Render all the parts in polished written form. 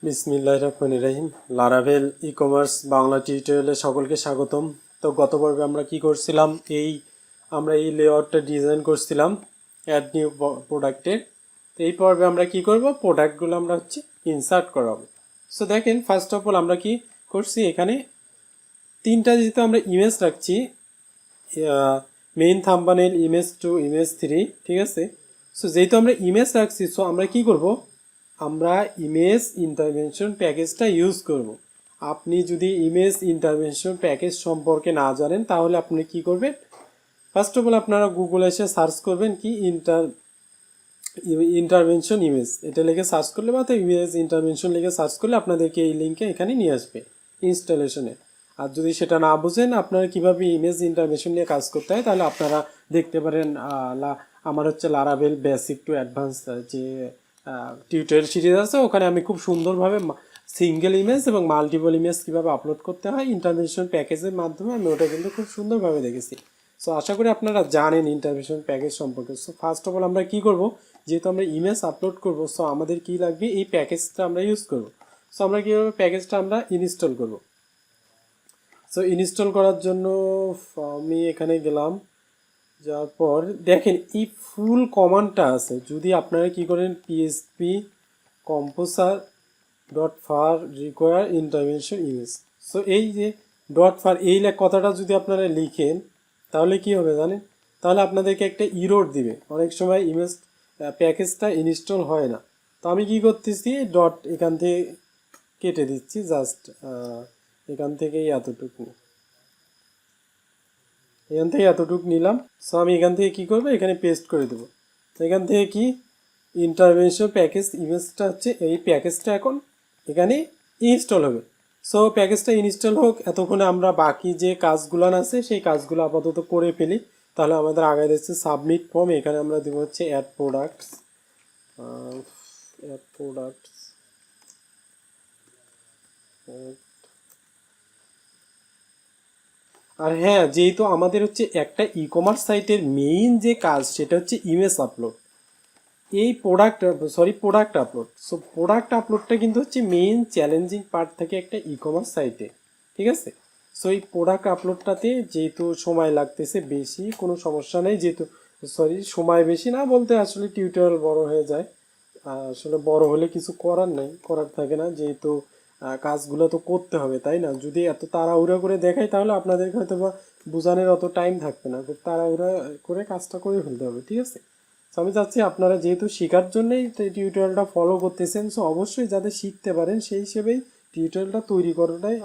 বিসমিল্লাহির রহমানির রহিম। Laravel e commerce Bangla টিউটোরিয়ালে সকলকে স্বাগতম। তো গত পর্বে আমরা কি করছিলাম, আমরা এই লেআউটটা ডিজাইন করছিলাম অ্যাড নিউ প্রোডাক্টের। তো এই পর্বে আমরা কি করব, প্রোডাক্টগুলো আমরা ইনসার্ট করাবো। সো দেখেন, ফার্স্ট অফ অল আমরা কি করছি, এখানে তিনটা যেহেতু আমরা ইমেজ রাখছি, মেইন থাম্বনেল, ইমেজ 2, ইমেজ 3, ঠিক আছে। সো যেহেতু আমরা ইমেজ রাখছি, সো আমরা কি করব, আমরা ইমেজ ইন্টারভেনশন প্যাকেজটা ইউজ করব। আপনি যদি ইমেজ ইন্টারভেনশন প্যাকেজ সম্পর্কে না জানেন, তাহলে আপনি কি করবেন, ফার্স্ট অফ অল আপনারা গুগলে এসে সার্চ করবেন কি ইন্টারভেনশন ইমেজ, এটা লিখে সার্চ করলে বা তো ইমেজ ইন্টারভেনশন লিখে সার্চ করলে আপনাদেরকে এই লিঙ্কে এখানে নিয়ে আসবে ইনস্টলেশনে। আর যদি সেটা না বুঝেন আপনারা কীভাবে ইমেজ ইন্টারভেনশন নিয়ে কাজ করতে হয়, তাহলে আপনারা দেখতে পারেন আমার লারাভেল বেসিক টু অ্যাডভান্স যে টিউটোরিয়াল সিরিজ আছে, ওখানে আমি খুব সুন্দরভাবে সিঙ্গেল ইমেজ এবং মাল্টিপল ইমেজ কীভাবে আপলোড করতে হয় ইন্টারভেনশন প্যাকেজের মাধ্যমে, আমি ওটা কিন্তু খুব সুন্দরভাবে দেখেছি। সো আশা করি আপনারা জানেন ইন্টারভেনশন প্যাকেজ সম্পর্কে। সো ফার্স্ট অফ অল আমরা কী করব, যেহেতু আমরা ইমেজ আপলোড করব, সো আমাদের কী লাগবে, এই প্যাকেজটা আমরা ইউজ করব। সো আমরা কীভাবে প্যাকেজটা আমরা ইনস্টল করব। সো ইনস্টল করার জন্য আমি এখানে গেলাম, যাওয়ার পর দেখেন এই ফুল কমান্ডটা আছে। যদি আপনারা কি করেন, PSP composer dot far require intervention image, so এই যে ডট ফার এই কথাটা যদি আপনারা লিখেন, তাহলে কি হবে জানেন, তাহলে আপনাদেরকে একটা ইরোর দিবে। অনেক সময় ইমেজ প্যাকেজটা ইনস্টল হয় না। তো আমি কি করতেছি, ডট এখান থেকে কেটে দিচ্ছি, জাস্ট এখান থেকেই এতটুকু নিলাম। সো আমি এখান থেকে কি করবো, এখানে পেস্ট করে দেবো। তো এখান থেকে কি ইন্টারভেনশন প্যাকেজ ইমেজটা এই প্যাকেজটা এখন এখানে ইনস্টল হবে। সো প্যাকেজটা ইনস্টল হোক, এতক্ষণে আমরা বাকি যে কাজগুলো আছে সেই কাজগুলো আপাতত করে ফেলি। তাহলে আমাদের আগে দিচ্ছে সাবমিট ফর্ম, এখানে আমরা দেবো অ্যাড প্রোডাক্টস, অ্যাড প্রোডাক্টস আর হ্যাঁ, যেহেতু আমাদের একটা ই কমার্স সাইটের মেইন যে কাজ সেটা ইমেজ আপলোড, এই প্রোডাক্ট আপলোড। সো প্রোডাক্ট আপলোডটা কিন্তু মেইন চ্যালেঞ্জিং পার্ট থাকে একটা ই কমার্স সাইটে, ঠিক আছে। সো এই প্রোডাক্ট আপলোডটাতে যেহেতু সময় লাগতেছে বেশি, কোনো সমস্যা নেই, যেহেতু সময় বেশি না বলতে আসলে টিউটোরিয়াল বড় হয়ে যায়। আসলে বড় হলে কিছু করার নেই, করার থাকে না, যেহেতু কাজগুলো তো করতে হবে, তাই না। যদি এত তাড়াহুড়া করে দেখাই, তাহলে আপনাদেরকে হয়তো বা বোঝানোর অত টাইম থাকবে না, খুব তাড়াহুড়া করে কাজটা করে ফেলতে হবে, ঠিক আছে। সো আমি চাচ্ছি আপনারা যেহেতু শেখার জন্যই টিউটোরিয়ালটা ফলো করতেছেন, সো অবশ্যই যাতে শিখতে পারেন সেই হিসেবেই টিউটোরিয়ালটা তৈরি করাটাই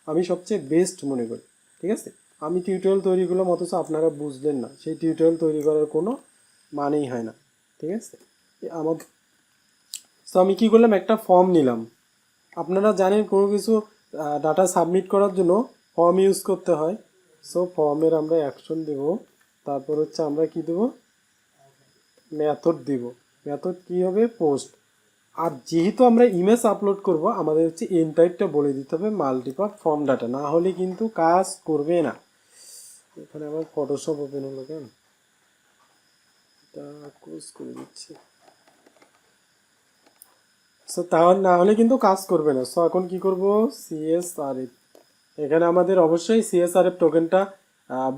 আমি সবচেয়ে বেস্ট মনে করি, ঠিক আছে। আমি টিউটোরিয়াল তৈরি করলাম অথচ আপনারা বুঝলেন না, সেই টিউটোরিয়াল তৈরি করার কোনো মানেই হয় না, ঠিক আছে। আমার সো আমি কী করলাম, একটা ফর্ম নিলাম। আপনারা জানেন কোনো কিছু ডাটা সাবমিট করার জন্য ফর্ম ইউজ করতে হয়। সো ফর্মের আমরা অ্যাকশন দেব, তারপর আমরা কি দেব, মেথড দিব। মেথড কি হবে, পোস্ট। আর যেহেতু আমরা ইমেজ আপলোড করব, আমাদের এন টাইপটা বলে দিতে হবে মাল্টিপার্ট ফর্ম ডাটা, না হলে কিন্তু কাজ করবে না। এখানে আমার ফটোশপ ওপেন হলো কেন, এটা ক্লোজ করে দিচ্ছি। সো তাহলে না হলে কিন্তু কাজ করবে না। সো এখন কি করব, সিএসআরএফ, এখানে আমাদের অবশ্যই সিএসআরএফ টোকেনটা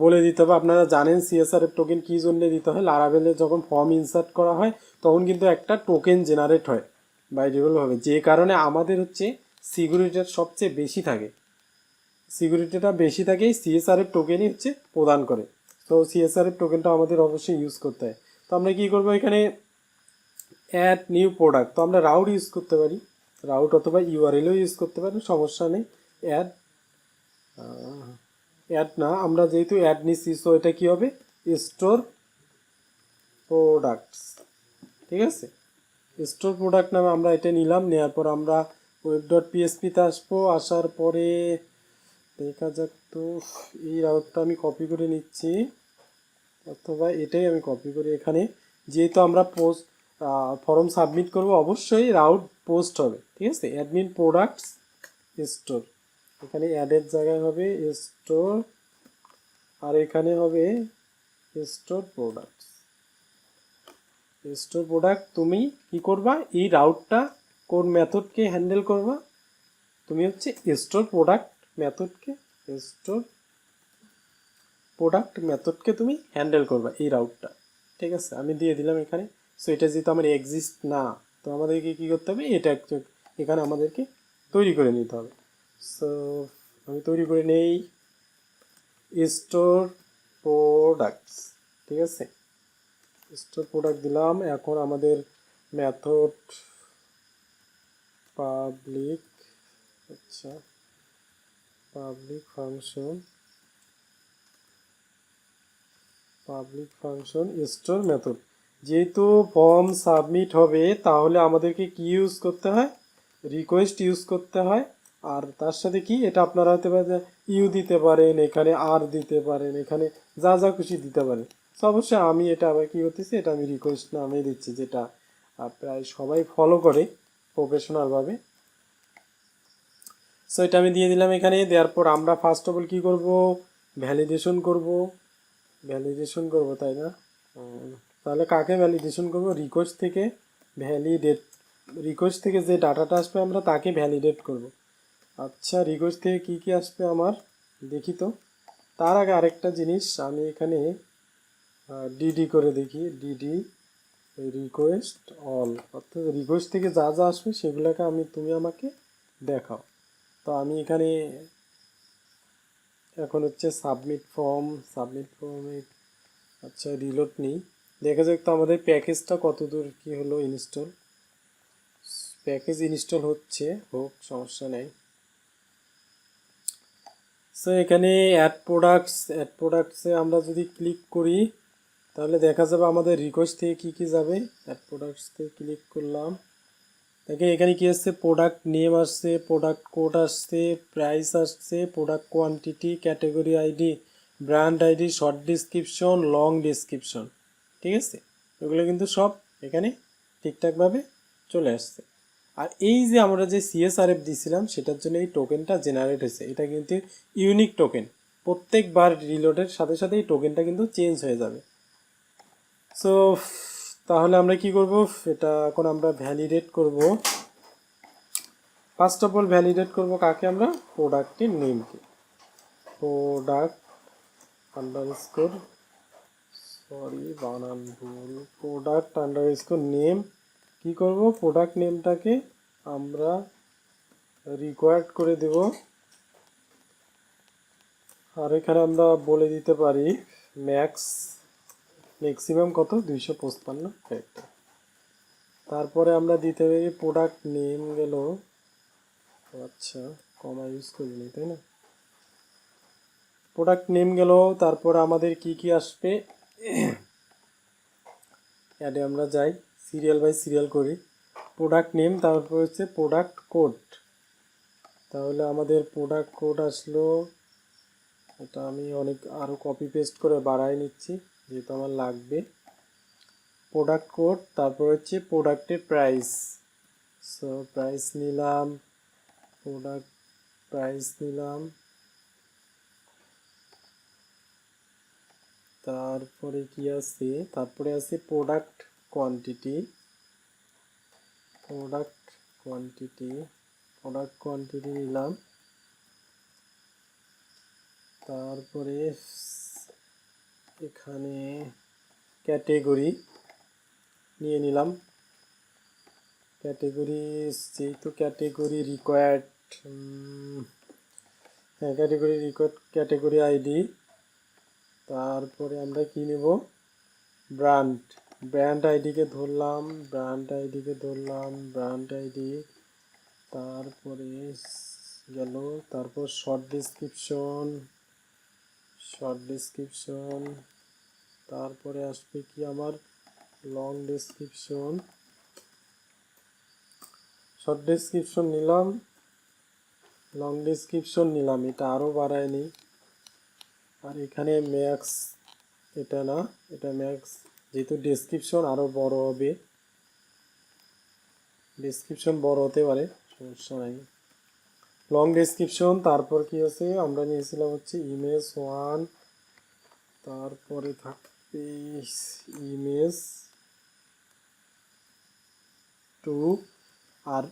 বলে দিতে হবে। আপনারা জানেন সিএসআরএফ টোকেন কী জন্য দিতে হয়, লারাভেলে যখন ফর্ম ইনসার্ট করা হয় তখন কিন্তু একটা টোকেন জেনারেট হয় বাই ডিফল্ট হবে, যে কারণে আমাদের সিকিউরিটিটা সবচেয়ে বেশি থাকে। সিকিউরিটিটা বেশি থাকে এই সিএসআরএফ টোকেনই প্রদান করে। তো সিএসআরএফ টোকেনটা আমাদের অবশ্যই ইউজ করতে হয়। তো আমরা কী করবো, এখানে অ্যাড নিউ প্রোডাক্ট, তো আমরা রাউট ইউজ করতে পারি, রাউট অথবা ইউআরএলও ইউজ করতে পারি, সমস্যা নেই। অ্যাড না, আমরা যেহেতু অ্যাড নিচ্ছি, সো এটা কী হবে, স্টোর প্রোডাক্টস, ঠিক আছে। স্টোর প্রোডাক্ট নামে আমরা এটা নিলাম। নেওয়ার পর আমরা ওয়েব ডট পিএসপিতে আসবো, আসার পরে দেখা যাক, তো এই রাউটটা আমি কপি করে নিচ্ছি, অথবা এটাই আমি কপি করে এখানে, যেহেতু আমরা ফর্ম সাবমিট করব, অবশ্যই রাউট পোস্ট হবে, ঠিক আছে। অ্যাডমিন প্রোডাক্টস স্টোর, এখানে অ্যাডের জায়গায় হবে স্টোর, আর এখানে হবে স্টোর প্রোডাক্টস। স্টোর প্রোডাক্ট তুমি কি করবা, এই রাউটটা কোন মেথডকে হ্যান্ডেল করবা? তুমি হচ্ছে স্টোর প্রোডাক্ট মেথডকে, স্টোর প্রোডাক্ট মেথডকে তুমি হ্যান্ডেল করবা এই রাউটটা। ঠিক আছে, আমি দিয়ে দিলাম এখানে। সো এটা যেহেতু আমার এক্সিস্ট না, তো আমাদেরকে কী করতে হবে, এটা এখানে আমাদেরকে তৈরি করে নিতে হবে। সো আমি তৈরি করে নেই স্টোর প্রোডাক্টস। ঠিক আছে, স্টোর প্রোডাক্ট দিলাম। এখন আমাদের মেথড পাবলিক, আচ্ছা পাবলিক ফাংশন স্টোর মেথড। যেহেতু ফর্ম সাবমিট হবে তাহলে আমাদেরকে কি ইউজ করতে হয়, রিকোয়েস্ট ইউজ করতে হয়। আর তার সাথে কি, এটা আপনারা হতে পারে ইউ দিতে পারেন, এখানে আর দিতে পারেন, এখানে যা যা খুশি দিতে পারেন। তো অবশ্যই আমি এটা আবার কী করতেছি, এটা আমি রিকোয়েস্ট নামে দিচ্ছি, যেটা প্রায় সবাই ফলো করে প্রফেশনালভাবে। সো এটা আমি দিয়ে দিলাম এখানে। দেওয়ার পর আমরা ফার্স্ট অফ অল কী করবো, ভ্যালিডেশন করব। তাই না? তাহলে কাকে ভ্যালিডেশন করব, রিকোয়েস্ট থেকে ভ্যালিডেট, রিকোয়েস্ট থেকে যে ডাটাটা আসবে আমরা তাকে ভ্যালিডেট করব। আচ্ছা, রিকোয়েস্ট থেকে কী কী আসবে আমার দেখি তো। তার আগে আরেকটা জিনিস আমি এখানে ডিডি করে দেখি, ডিডি রিকোয়েস্ট অল, অর্থাৎ রিকোয়েস্ট থেকে যা যা আসবে সেগুলোকে তুমি আমাকে দেখাও। তো আমি এখানে এখন হচ্ছে সাবমিট ফর্মে আচ্ছা রিলোড নিই, দেখা যাক তো আমাদের প্যাকেজটা কত দূর কী হলো ইনস্টল। প্যাকেজ ইনস্টল হচ্ছে, হোক, সমস্যা নেই। সো এখানে অ্যাড প্রোডাক্টসে আমরা যদি ক্লিক করি তাহলে দেখা যাবে আমাদের রিকোয়েস্ট থেকে কী কী যাবে। অ্যাড প্রোডাক্টসতে ক্লিক করলাম, দেখে এখানে কী আসছে, প্রোডাক্ট নেম আসছে, প্রোডাক্ট কোড আসছে, প্রাইস আসছে, product quantity, category ID, brand ID, short description, long description. ঠিক আছে, এগুলো কিন্তু সব এখানে ঠিকঠাকভাবে চলে আসছে। আর এই যে আমরা যে সিএসআরএফ দিয়েছিলাম সেটার জন্য এই টোকেনটা জেনারেট হয়েছে, এটা কিন্তু ইউনিক টোকেন। প্রত্যেকবার রিলোডের সাথে সাথে এই টোকেনটা কিন্তু চেঞ্জ হয়ে যাবে। সো তাহলে আমরা কি করব, এটা এখন আমরা ভ্যালিডেট করব। ফার্স্ট অফ অল ভ্যালিডেট করব কাকে, আমরা প্রোডাক্টের নেমকে, প্রোডাক্ট আন্ডারস্কোর, সরি বানান ভুল, প্রোডাক্ট আন্ডারস্কোর নেম। কি করব, প্রোডাক্ট নেমটাকে আমরা রিকোয়ার্ড করে দেব। আর এখানে আমরা বলে দিতে পারি ম্যাক্সিমাম কত, 255 ক্যারেক্টার। তারপরে আমরা দিতে পারি প্রোডাক্ট নেম গেল, আচ্ছা কমা ইউজ করিনি তাই না, প্রোডাক্ট নেম গেল। তারপর আমাদের কি কি আসবে, অ্যাডে আমরা যাই, সিরিয়াল বাই সিরিয়াল করি, প্রোডাক্ট নেম, তারপর হচ্ছে প্রোডাক্ট কোড। তাহলে আমাদের প্রোডাক্ট কোড আসলো, এটা আমি আরও কপি পেস্ট করে বাড়াই নিচ্ছি যেহেতু আমার লাগবে। প্রোডাক্ট কোড, তারপর হচ্ছে প্রোডাক্টের প্রাইস। সো প্রাইস নিলাম, প্রোডাক্ট প্রাইস নিলাম। তারপরে কি আছে, তারপরে আছে প্রোডাক্ট কোয়ান্টিটি, প্রোডাক্ট কোয়ান্টিটি নিলাম। তারপরে এখানে ক্যাটেগরি নিয়ে নিলাম, ক্যাটেগরি যেহেতু ক্যাটেগরি রিকোয়ার্ড, হ্যাঁ ক্যাটেগরি আইডি। তারপরে আমরা কি নেব, ব্র্যান্ড আইডিকে ধরলাম, ব্র্যান্ড আইডি। তারপরে গেল, তারপর শর্ট ডিসক্রিপশন, তারপরে আসবে কি আমার লং ডিসক্রিপশন। শর্ট ডিসক্রিপশন নিলাম, লং ডিসক্রিপশন নিলাম, এটা আরও বাড়ায় নিই। আর এখানে ম্যাক্স, এটা না, এটা ম্যাক্স, যেহেতু ডেসক্রিপশন আরও বড় হবে, ডেসক্রিপশন বড় হতে পারে, সমস্যা নাই। লং ডেসক্রিপশন, তারপর কি আছে, আমরা নিয়েছিলাম হচ্ছে ইমেজ 1, তারপরে থাকবে ইমেজ 2, আর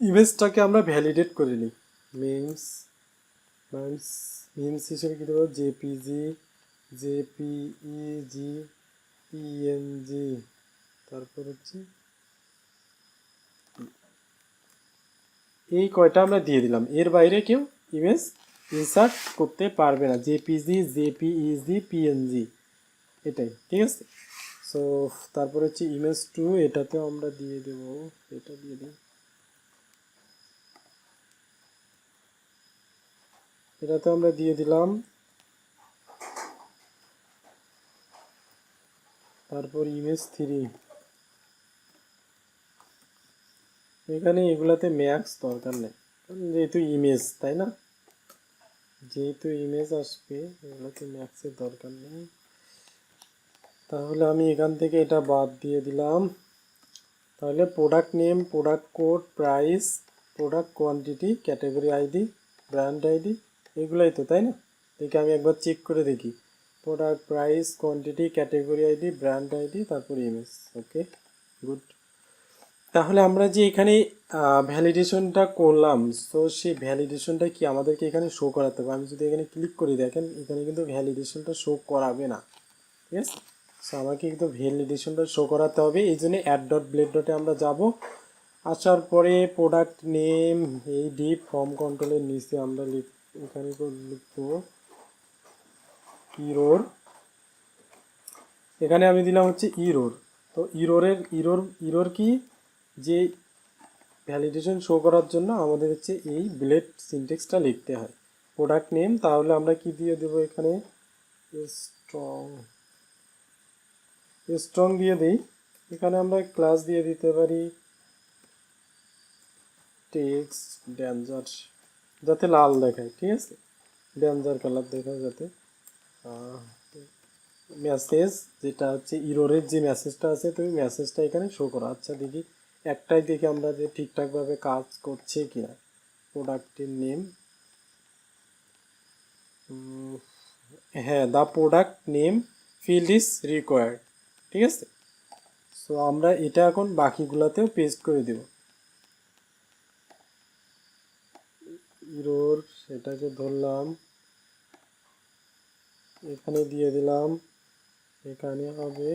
ইমেজটাকে আমরা ভ্যালিডেট করে নিই। মিমস মিমস মিমস হিসেবে কী দেবো, জেপিজি, জেপিইজি, পিএনজি, তারপর হচ্ছে এই কয়টা আমরা দিয়ে দিলাম। এর বাইরে কেউ ইমেজ ইনসার্ট করতে পারবে না। জেপিজি, জেপিইজি, পিএনজি, এটাই, ঠিক আছে। সো তারপর হচ্ছে ইমেজ 2, এটাতেও আমরা দিয়ে দেব, এটা দিয়ে দিই, এটাতে আমরা দিয়ে দিলাম। তারপর ইমেজ 3, এখানে এগুলাতে ম্যাক্স দরকার নেই, কারণ যেহেতু ইমেজ, তাই না, যেহেতু ইমেজ আসবে এগুলোতে ম্যাক্সের দরকার নেই। তাহলে আমি এখান থেকে এটা বাদ দিয়ে দিলাম। তাহলে product name, product code, price, product quantity, category ID, brand ID, এগুলাই তো, তাই না। দেখি আমি একবার চেক করে দেখি। Product, price, quantity, category ID, brand ID, তারপর ইমেজ। ওকে, গুড। তাহলে আমরা যে এখানে ভ্যালিডেশনটা করলাম, তো সেই ভ্যালিডেশনটা কি আমাদেরকে এখানে শো করাতে হবে। আমি যদি এখানে ক্লিক করি, দেখেন এখানে কিন্তু ভ্যালিডেশনটা শো করাবে না, ঠিক আছে। সো আমাকে কিন্তু ভ্যালিডেশনটা শো করাতে হবে। এই জন্য অ্যাড ডট ব্লেড ডটে আমরা যাব। আসার পরে প্রোডাক্ট নেম, এই ডিপ ফর্ম কন্ট্রোলের নিচে আমরা এখানে লিখবো ইরোর। এখানে আমি দিলাম হচ্ছে ইরোর। তো ইরোর কি, যে ভ্যালিডেশন শো করার জন্য আমাদের হচ্ছে এই ব্লেড সিনটেক্সটা লিখতে হয়। প্রোডাক্ট নেম, তাহলে আমরা কি দিয়ে দেবো এখানে, স্ট্রং স্ট্রং দিয়ে দিই। এখানে আমরা ক্লাস দিয়ে দিতে পারি টেক্সট ডেঞ্জার, যাতে লাল দেখায়, ঠিক আছে, ডেঞ্জার কালার দেখায় যাতে। মেসেজ, যেটা হচ্ছে ইরোরের যে মেসেজটা আছে, তুমি মেসেজটা এখানে শো করো। আচ্ছা দেখি, একটাই দেখি আমরা যে ঠিকঠাকভাবে কাজ করছে কিনা। প্রোডাক্টের নেম, হ্যাঁ, the product name field is required, ঠিক আছে। সো আমরা এটা এখন বাকিগুলোতেও পেস্ট করে দেব। ইরোর, সেটাকে ধরলাম, এখানে দিয়ে দিলাম। এখানে হবে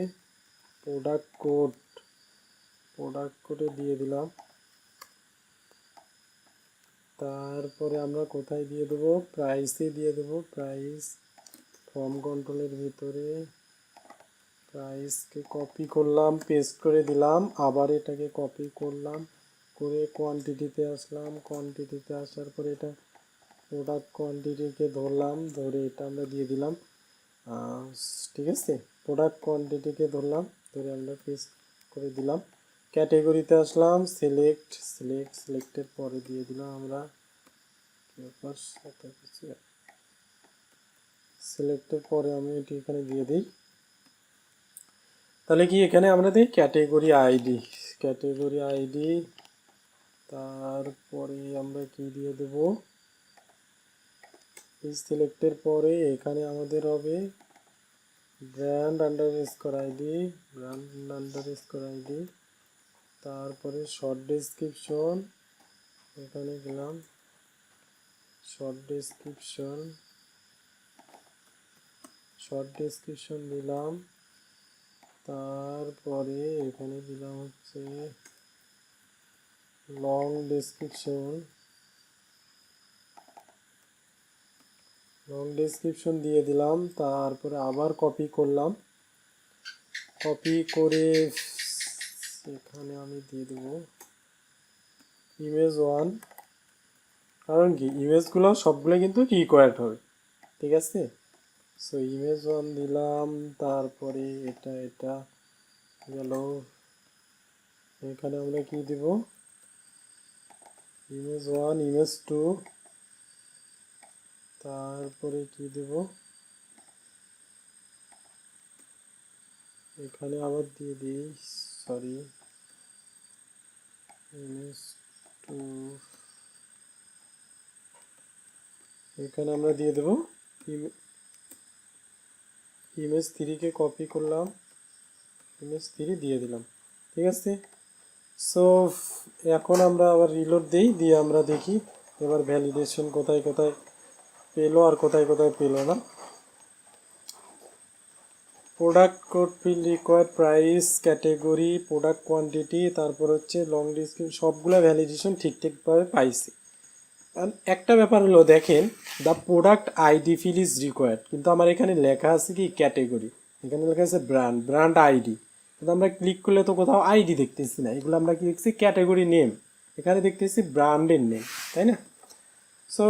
প্রোডাক্ট কোড, প্রোডাক্ট কোডে দিয়ে দিলাম। তারপরে আমরা কোথায় দিয়ে দেবো, প্রাইসে দিয়ে দেবো। প্রাইস ফর্ম কন্ট্রোলের ভিতরে প্রাইসকে কপি করলাম, পেস্ট করে দিলাম, আবার এটাকে কপি করলাম, করে কোয়ান্টিটিতে আসলাম। কোয়ান্টিটিতে আসার পরে এটা প্রোডাক্ট কোয়ান্টিটিকে ধরলাম, ধরে এটা আমরা দিয়ে দিলাম, ঠিক আছে। প্রোডাক্ট কোয়ান্টিটিকে ধরলাম, ধরে আমরা পেস্ট করে দিলাম। ক্যাটেগরিতে আসলাম, সিলেক্টের পরে দিয়ে দিলাম আমরা সিলেক্টের পরে আমি এটি এখানে দিয়ে দিই। তাহলে কি এখানে আমরা দিই ক্যাটেগরি আইডি, তারপরে আমরা কি দিয়ে দেব, এই সিলেক্টের পরে এখানে আমাদের হবে ব্র্যান্ড আন্ডারস্কোর আইডি, তারপরে শর্ট ডেসক্রিপশন, এখানে গেলাম শর্ট ডেসক্রিপশন দিলাম। তারপরে এখানে দিলাম হচ্ছে লং ডেসক্রিপশন দিয়ে দিলাম। তারপরে আবার কপি করলাম, কপি করে এখানে আমি দিয়ে দেবো ইমেজ 1, কারণ কি ইমেজগুলো সবগুলো কিন্তু রিকোয়ার্ড হবে, ঠিক আছে। সো ইমেজ 1 দিলাম, তারপরে এটা গেল। এখানে আমরা কি দিব, ইমেজ 1, ইমেজ 2, তারপরে কি দেব, এখানে আবার দিয়ে দিই, সরি, ইমেজ 2, এখানে আমরা দিয়ে দেব ইমেজ 3কে কপি করলাম, ইমেজ 3 দিয়ে দিলাম, ঠিক আছে। সো এখন আমরা আবার রিলোড দিই, দিয়ে আমরা দেখি এবার ভ্যালিডেশন কোথায় কোথায় পেলো আর কোথায় কোথায় পেলো না। Product code field required, price, category, product quantity, তারপর হচ্ছে লং ডিসক্রিপশন, সবগুলো ভ্যালিডেশন ঠিকঠাকভাবে পাইছি। আর একটা ব্যাপার হলো দেখেন, the product ID field is required, কিন্তু আমার এখানে লেখা আছে কি ক্যাটেগরি, এখানে লেখা আছে ব্র্যান্ড আইডি, কিন্তু আমরা ক্লিক করলে তো কোথাও আইডি দেখতেছি না, এগুলো আমরা কি দেখছি ক্যাটেগরি নেম, এখানে দেখতেছি ব্র্যান্ডের নেম, তাই না? সো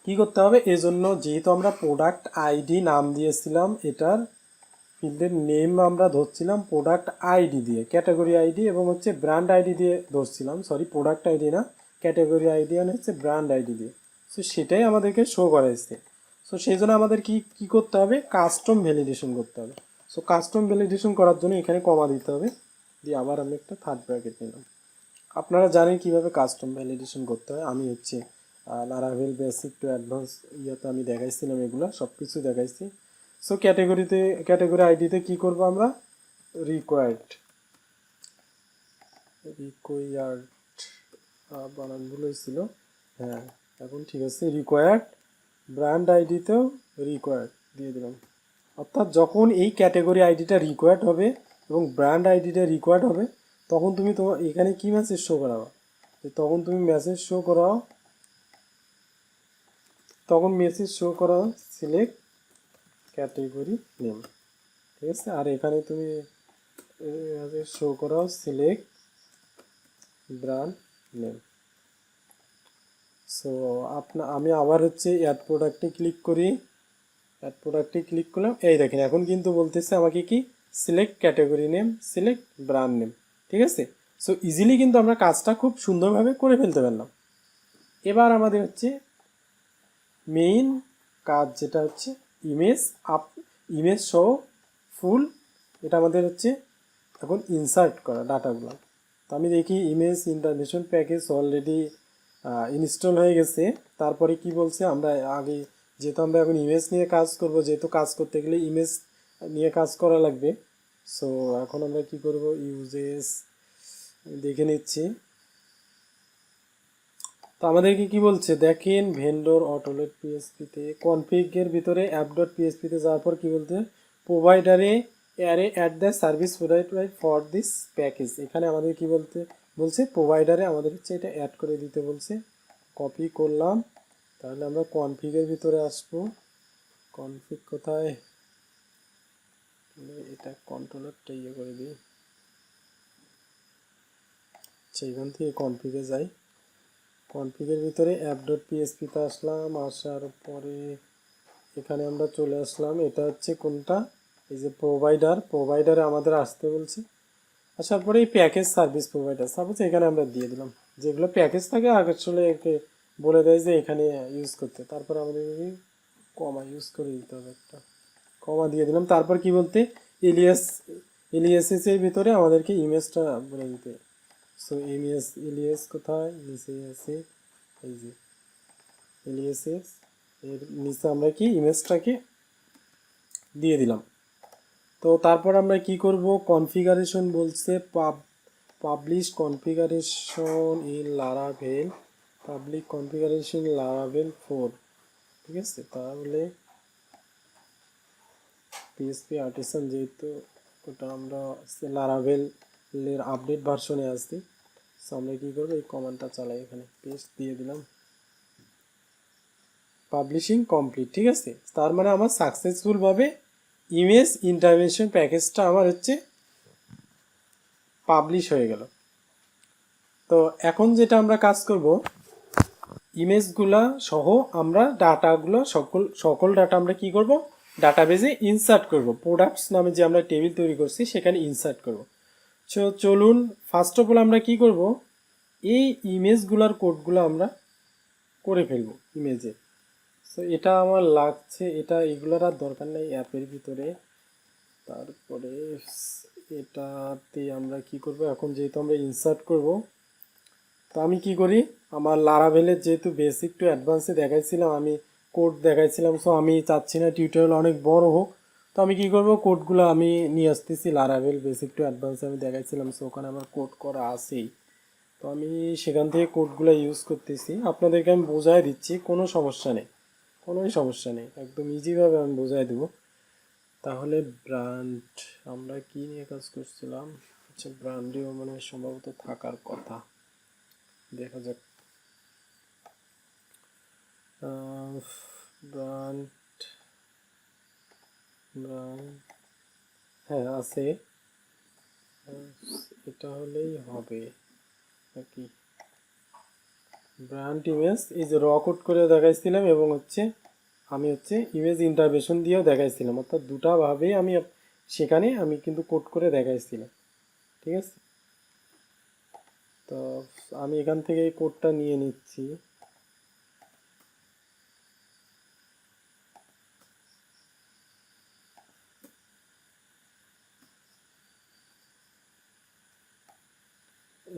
কি করতে হবে, এজন্য যেহেতু আমরা প্রোডাক্ট আইডি নাম দিয়েছিলাম, এটার ফিল্ডের নেম আমরা ধরছিলাম প্রোডাক্ট আইডি দিয়ে, ক্যাটাগরি আইডি এবং হচ্ছে ব্র্যান্ড আইডি দিয়ে ধরছিলাম, সরি প্রোডাক্ট আইডি না, ক্যাটাগরি আইডি আর হচ্ছে ব্র্যান্ড আইডি দিয়ে। সো সেটাই আমাদেরকে শো করাইছে। সো সেই জন্য আমাদের কি করতে হবে, কাস্টম ভ্যালিডেশন করতে হবে। সো কাস্টম ভ্যালিডেশন করার জন্য এখানে কমা দিতে হবে, দিয়ে আবার আমি একটা থার্ড ব্র্যাকেট নিলাম। আপনারা জানেন কিভাবে কাস্টম ভ্যালিডেশন করতে হয়, আমি হচ্ছে লারাভেল বেসিক টু অ্যাডভান্স ইয়েতে আমি দেখাইছিলাম, এগুলো সব কিছু দেখাইছি। সো ক্যাটাগরি আইডিতে কি করব আমরা, রিকোয়ার্ড বানান ভুল হয়েছিল, হ্যাঁ এখন ঠিক আছে, রিকোয়ার্ড, ব্র্যান্ড আইডিতেও রিকোয়ার্ড দিয়ে দিলাম। অর্থাৎ যখন এই ক্যাটাগরি আইডিটা রিকোয়ার্ড হবে এবং ব্র্যান্ড আইডিটা রিকোয়ার্ড হবে, তখন তুমি তোমার এখানে কি মেসেজ শো করাবা, তখন তুমি মেসেজ শো করাও, সিলেক্ট ক্যাটেগরি নেম, ঠিক আছে। আর এখানে তুমি শো করাও সিলেক্ট ব্র্যান্ড নেম। সো আমি আবার হচ্ছে অ্যাড প্রোডাক্টে ক্লিক করি, করলাম, এই দেখেন এখন কিন্তু বলতেছে আমাকে কি select category name, select brand name, ঠিক আছে। সো ইজিলি কিন্তু আমরা কাজটা খুব সুন্দরভাবে করে ফেলতে পারলাম। এবার আমাদের হচ্ছে মেইন কাজ, যেটা হচ্ছে ইমেজ সহ ফুল, এটা আমাদের হচ্ছে এখন ইনসার্ট করা ডাটাগুলো। তো আমি দেখি ইমেজ ইন্টারনেশন প্যাকেজ অলরেডি ইনস্টল হয়ে গেছে। তারপরে কি বলছে, আমরা আগে যেহেতু আমরা এখন ইমেজ নিয়ে কাজ করব, যেহেতু কাজ করতে গেলে ইমেজ নিয়ে কাজ করা লাগবে। সো এখন আমরা কি করব, ইউজেস দেখে নিচ্ছি। তো আমাদেরকে কি বলছে দেখেন, ভেন্ডর অটোলেট পিএসপিতে কনফিগের ভিতরে অ্যাপ ডট পিএসপিতে যাওয়ার পর কি বলতে, প্রোভাইডারে are at the service provide for this package, এখানে আমাদের কি বলছে প্রোভাইডারে আমাদের হচ্ছে এটা অ্যাড করে দিতে বলছে। কপি করলাম, তাহলে আমরা কনফিগের ভিতরে আসবো। কনফিগ কোথায়, এটা কন্ট্রোলারটা ইয়ে করে দিই, সেইখান থেকে কনফিগে যাই। কনফিগের ভিতরে অ্যাপ ডট পিএসপিতে আসলাম, আসার পরে এখানে আমরা চলে আসলাম, এটা হচ্ছে কোনটা, এই যে প্রোভাইডারে আমাদের আসতে বলছে। আসার পরে এই প্যাকেজ সার্ভিস প্রোভাইডার, সাপোজ এখানে আমরা দিয়ে দিলাম, যেগুলো প্যাকেজ থাকে আসলে একে বলে দেয় যে এখানে ইউজ করতে, তারপর আমাদের কমা ইউজ করে দিতে হবে, একটা কমা দিয়ে দিলাম। তারপর কি বলতে, এলিয়াসেস এর ভিতরে আমাদেরকে ইমেজটা বলে দিতে। সো এলিয়াস কোথায়, নিচে আছে, এই যে এলিয়াসেস এর নিচে আমরা কি ইমেজটাকে দিয়ে দিলাম। তো তারপর আমরা কি করব, কনফিগারেশন বলছে, publish configuration in Laravel, public configuration Laravel 4, ঠিক আছে। তাহলে পিএসপি আর্টিসান যেহেতু ওটা আমরা লারাভেলের আপডেট ভার্সনে আসছি, সো আমরা কী করবো, এই কমান্ডটা চালাই, এখানে পেস্ট দিয়ে দিলাম, পাবলিশিং কমপ্লিট, ঠিক আছে। তার মানে আমার সাকসেসফুলভাবে ইমেজ ইন্টারভেনশন প্যাকেজটা আমার হচ্ছে পাবলিশ হয়ে গেল। তো এখন যেটা আমরা কাজ করব, ইমেজগুলা সহ আমরা ডাটাগুলো সকল ডাটা আমরা কি করব, ডাটাবেজে ইনসার্ট করব, প্রোডাক্টস নামে যে আমরা টেবিল তৈরি করছি সেখানে ইনসার্ট করব। চলুন ফার্স্ট অফ অল আমরা কি করব, এই ইমেজগুলার কোডগুলো আমরা করে ফেলবো ইমেজে। সো এটা আমার লাগছে, এগুলোর আর দরকার নেই অ্যাপের ভিতরে। তারপরে এটাতে আমরা কি করব, এখন যেহেতু আমরা ইনসার্ট করব, তো আমি কি করি, আমার লারাভেলের যেহেতু বেসিক টু অ্যাডভান্সে দেখাইছিলাম, আমি কোড দেখাইছিলাম, সো আমি চাচ্ছি না টিউটোরিয়াল অনেক বড় হোক, তো তো আমি কি করব, কোডগুলো আমি নিয়ে আসতেছি। লারাভেল বেসিক টু অ্যাডভান্স আমি দেখাইছিলাম, সো ওখানে আমার কোড করা আছেই। তো আমি সেখান থেকে কোডগুলো ইউজ করতেছি, আপনাদেরকে আমি বোঝাই দিচ্ছি, কোনো সমস্যা নেই, কোনোই সমস্যা নেই, একদম ইজিভাবে আমি বোঝাই দেবো। তাহলে ব্র্যান্ড আমরা কি নিয়ে কাজ করছিলাম? আচ্ছা, ব্র্যান্ডেও মানে সম্ভবত থাকার কথা, দেখা যাক। ব্র্যান্ড, ব্র্যান্ড, হ্যাঁ আছে। এটা হলেই হবে নাকি? ব্র্যান্ড ইমেজ, এই যে র কোড করে দেখাইছিলাম, এবং হচ্ছে আমি হচ্ছে ইমেজ ইন্টারভেশন দিয়েও দেখাইছিলাম, অর্থাৎ দুটা ভাবেই আমি সেখানে আমি কিন্তু কোড করে দেখাইছিলাম। ঠিক আছে, তো আমি এখান থেকে এই কোডটা নিয়ে নিচ্ছি।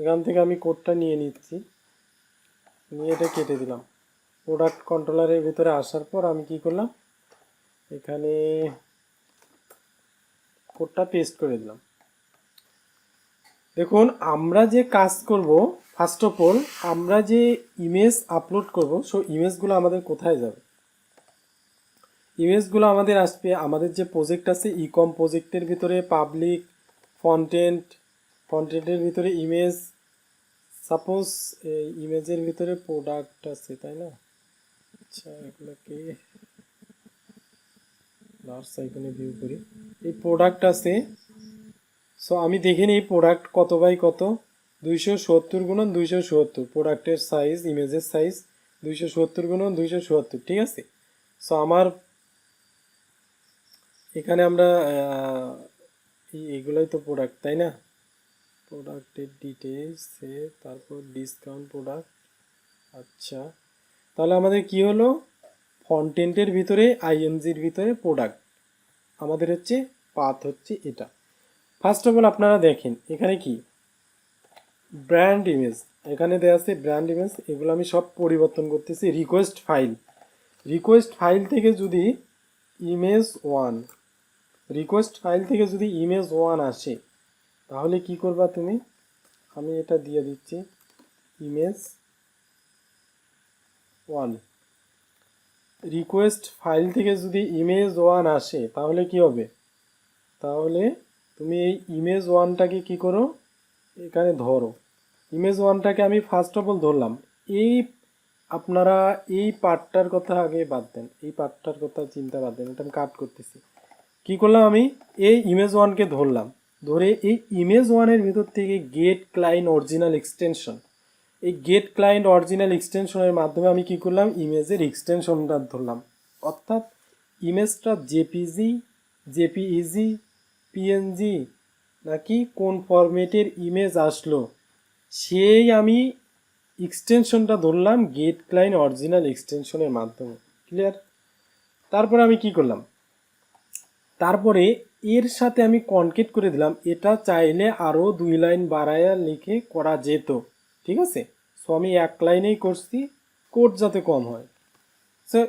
এখান থেকে আমি কোডটা নিয়ে নিচ্ছি, নিয়ে এটা কেটে দিলাম। প্রোডাক্ট কন্ট্রোলারের ভিতরে আসার পর আমি কি করলাম, এখানে কোডটা পেস্ট করে দিলাম। দেখুন, আমরা যে কাজ করব, ফার্স্ট অফ অল আমরা যে ইমেজ আপলোড করব, সো ইমেজগুলো আমাদের কোথায় যাবে? ইমেজগুলো আমাদের আসবে আমাদের যে প্রজেক্ট আছে, ইকম প্রজেক্টের ভিতরে পাবলিক, ফন্টেন্ট, ফন্টেন্টের ভিতরে ইমেজ। সাপোজ এই ইমেজের ভিতরে প্রোডাক্ট আছে, তাই না? আচ্ছা, এগুলোকে লার্জ আইকনে ভিউ করি। এই প্রোডাক্ট আছে, সো আমি দেখে নিই প্রোডাক্ট কত বাই কত। 270 × 270 প্রোডাক্টের সাইজ, ইমেজের সাইজ 270 × 270, ঠিক আছে। সো আমার এখানে আমরা এগুলাই তো প্রোডাক্ট, তাই না? প্রোডাক্টের ডিটেলস, তারপর ডিসকাউন্ট প্রোডাক্ট। আচ্ছা, তাহলে আমাদের কি হলো, ফন্টেন্টের ভিতরে আইএমজির ভিতরে প্রোডাক্ট আমাদের হচ্ছে পাথ হচ্ছে এটা। ফার্স্ট অফ অল আপনারা দেখেন এখানে কি ব্র্যান্ড ইমেজ, এখানে দেওয়া আছে ব্র্যান্ড ইমেজ, এগুলো আমি সব পরিবর্তন করতেছি। রিকোয়েস্ট ফাইল, রিকোয়েস্ট ফাইল থেকে যদি ইমেজ ওয়ান, রিকোয়েস্ট ফাইল থেকে যদি ইমেজ ওয়ান আসে, তাহলে কি করবা তুমি, আমি এটা দিয়ে দিচ্ছি ইমেজ ওয়ান। রিকোয়েস্ট ফাইল থেকে যদি ইমেজ ওয়ান আসে, তাহলে কি হবে, তাহলে তুমি এই ইমেজ ওয়ানটাকে কি করো, এখানে ধরো। ইমেজ ওয়ানটাকে আমি ফার্স্ট অফ অল ধরলাম। এই আপনারা এই পার্টটার কথা আগে বাদ দেন, এই পার্টটার কথা চিন্তা বাদ দেন, এটা আমি কাট করতেছি। কি করলাম, আমি এই ইমেজ ওয়ানকে ধরলাম, ধরে এই ইমেজ ওয়ানের ভিতর থেকে গেট ক্লায়েন্ট অরিজিনাল এক্সটেনশন, এই গেট ক্লায়েন্ট অরিজিনাল এক্সটেনশনের মাধ্যমে আমি কি করলাম, ইমেজের এক্সটেনশনটা ধরলাম। অর্থাৎ ইমেজটা জেপিজি, জেপিইজি, পিএনজি নাকি কোন ফরম্যাটের ইমেজ আসলো, সেই আমি এক্সটেনশনটা ধরলাম গেট ক্লায়েন্ট অরিজিনাল এক্সটেনশনের মাধ্যমে। ক্লিয়ার? তারপরে আমি কি করলাম, তারপরে এর সাথে আমি কনকেট করে দিলাম, এটা চাইলে আরও 2 লাইন বাড়ায়া লিখে করা যেত, ঠিক আছে। সো আমি 1 লাইনেই করছি, কোড যাতে কম হয়। সো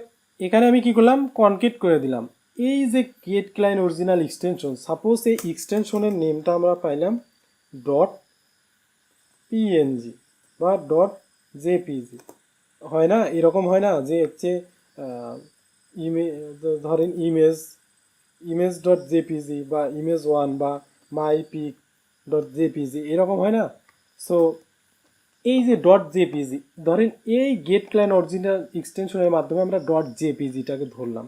এখানে আমি কি করলাম, কনকেট করে দিলাম। এই যে get client original extension, suppose এই এক্সটেনশনের নেমটা আমরা পাইলাম ডট পিএনজি বা ডট জেপিজি, হয় না এরকম, হয় না যে হচ্ছে ধরেন ইমেজ, ইমেজ ডট জেপিজি বা ইমেজ ওয়ান বা মাই পিক ডট জেপিজি, এরকম হয় না। সো এই যে ডট জেপিজি, ধরেন এই গেট ক্লায়েন্ট অরিজিনাল এক্সটেনশনের মাধ্যমে আমরা ডট জেপিজিটাকে ধরলাম।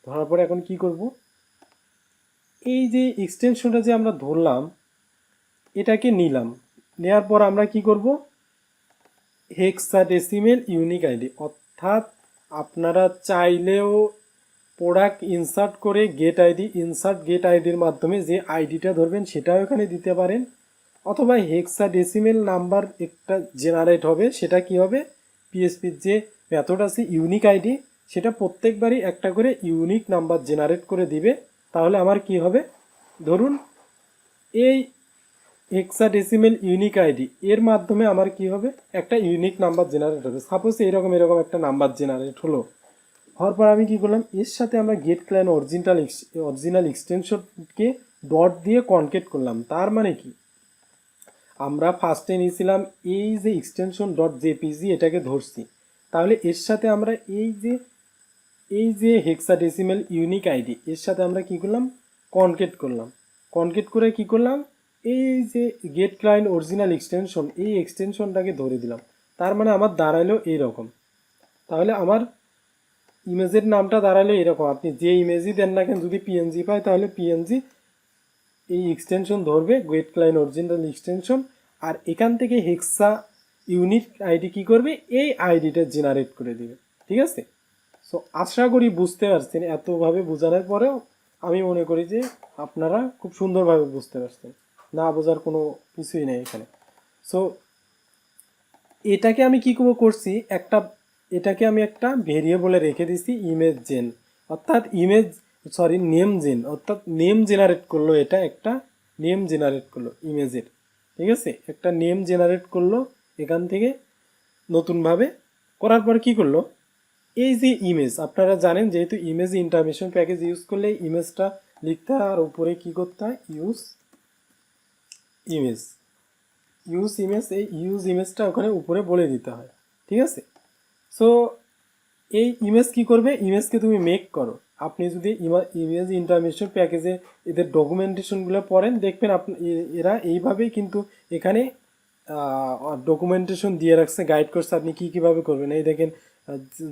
ধরার পরে এখন কি করব, এই যে এক্সটেনশনটা যে আমরা ধরলাম এটাকে নিলাম, নেওয়ার পর আমরা কি করব, হেক্সাডেসিমেল ইউনিক আইডি, অর্থাৎ আপনারা চাইলেও প্রোডাক্ট ইনসার্ট করে গেট আইডি, ইনসার্ট গেট আইডির মাধ্যমে যে আইডিটা ধরবেন সেটাও এখানে দিতে পারেন, অথবা হেক্সাডেসিমেল নাম্বার একটা জেনারেট হবে, সেটা কি হবে, পিএসপির যে মেথড আছে ইউনিক আইডি, সেটা প্রত্যেকবারই একটা করে ইউনিক নাম্বার জেনারেট করে দিবে। তাহলে আমার কি হবে, ধরুন এই হেক্সাডেসিমেল ইউনিক আইডি এর মাধ্যমে আমার কি হবে, একটা ইউনিক নাম্বার জেনারেট হবে। সাপোজ এরকম এরকম একটা নাম্বার জেনারেট হলো, হওয়ার পর আমি কি করলাম, এর সাথে আমরা গেট ক্লায়েন্ট অরিজিনাল এক্সটেনশনকে ডট দিয়ে কনকেট করলাম। তার মানে কি, আমরা ফার্স্টে নিয়েছিলাম এই যে এক্সটেনশন ডট জেপিজি, এটাকে ধরছি, তাহলে এর সাথে আমরা এই যে হেক্সাডেসিমেল ইউনিক আইডি, এর সাথে আমরা কি করলাম, কনকেট করলাম। কনকেট করে কি করলাম, এই যে গেট ক্লায়েন্ট অরিজিনাল এক্সটেনশন, এই এক্সটেনশনটাকে ধরে দিলাম। তার মানে আমার দাঁড়ালো এইরকম। তাহলে আমার ইমেজের নামটা দাঁড়ালো এরকম। আপনি যে ইমেজই দেন না কেন, যদি পিএনজি পায় তাহলে পিএনজি এই এক্সটেনশন ধরবে, গেট ক্লায়েন্ট অরিজিনাল এক্সটেনশন, আর এখান থেকে হেক্সা ইউনিক আইডি কি করবে, এই আইডিটা জেনারেট করে দিবে। ঠিক আছে? সো আশা করি বুঝতে পারছেন। এতভাবে বোঝানোর পরেও আমি মনে করি যে আপনারা খুব সুন্দরভাবে বুঝতে পারছেন, না বোঝার কোনো কিছুই নেই এখানে। সো এটাকে আমি কি করছি, এটাকে আমি একটা ভেরিয়েবলে রেখে দিছি ইমেজ জেন, অর্থাৎ নেম জেন, অর্থাৎ নেম জেনারেট করলো। এটা একটা নেম জেনারেট করলো ইমেজের। ঠিক আছে, একটা নেম জেনারেট করলো এখান থেকে নতুনভাবে। করার পর কি করলো, এই যে ইমেজ, আপনারা জানেন যেহেতু ইমেজ ইনফরমেশন প্যাকেজ ইউজ করলে ইমেজটা লিখতে হয়, আর উপরে কি করতে হয়, ইমেজ এই ইউজ ইমেজটা ওখানে উপরে বলে দিতে হয়। ঠিক আছে? সো এই ইমেজ কি করবে, ইমেজকে তুমি মেক করো। আপনি যদি ইমেজ ইনফরমেশন প্যাকেজে এদের ডকুমেন্টেশনগুলো পড়েন, দেখবেন এরা এইভাবেই কিন্তু এখানে ডকুমেন্টেশন দিয়ে রাখছে, গাইড করছে আপনি কীভাবে করবেন। এই দেখেন,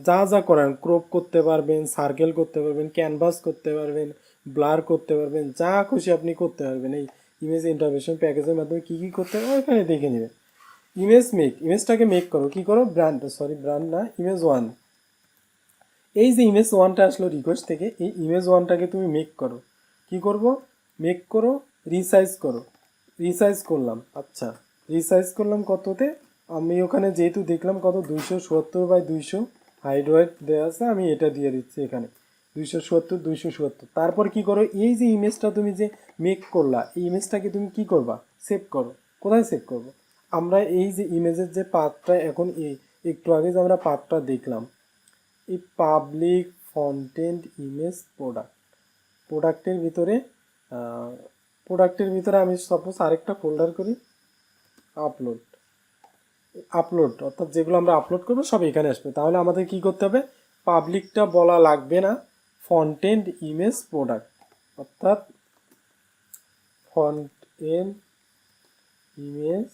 যা যা করেন, ক্রপ করতে পারবেন, সার্কেল করতে পারবেন, ক্যানভাস করতে পারবেন, ব্লার করতে পারবেন, যা খুশি আপনি করতে পারবেন। এই ইমেজ ইনফরমেশন প্যাকেজের মাধ্যমে কী কী করতে হবে এখানে দেখে নেবেন। ইমেজটাকে মেক করো, কি করো, ব্র্যান্ড না, ইমেজ ওয়ান। এই যে ইমেজ ওয়ানটা আসলো রিকোয়েস্ট থেকে, এই ইমেজ ওয়ানটাকে তুমি মেক করো। কি করব, মেক করো, রিসাইজ করলাম। আচ্ছা, রিসাইজ করলাম কততে, আমি ওখানে যেহেতু দেখলাম কত 270/200 হাইড ওয়েট দেওয়া আছে, আমি এটা দিয়ে দিচ্ছি এখানে 270/270। তারপর কি করো, এই যে ইমেজটা তুমি যে মেক করলা, এই ইমেজটাকে তুমি কি করবা, সেভ করো। কোথায় সেভ করবো, আমরা এই যে ইমেজের যে পাথটা এখন একটু আগে যে আমরা পাথটা দেখলাম, এই পাবলিক ফন্টেন্ট ইমেজ প্রোডাক্টের ভিতরে আমি সাপোজ আরেকটা ফোল্ডার করি, আপলোড অর্থাৎ যেগুলো আমরা আপলোড করবো সব এখানে আসবে। তাহলে আমাদের কি করতে হবে, পাবলিকটা বলা লাগবে না, ফন্টেন্ট ইমেজ প্রোডাক্ট, অর্থাৎ ফন্টেন্ট ইমেজ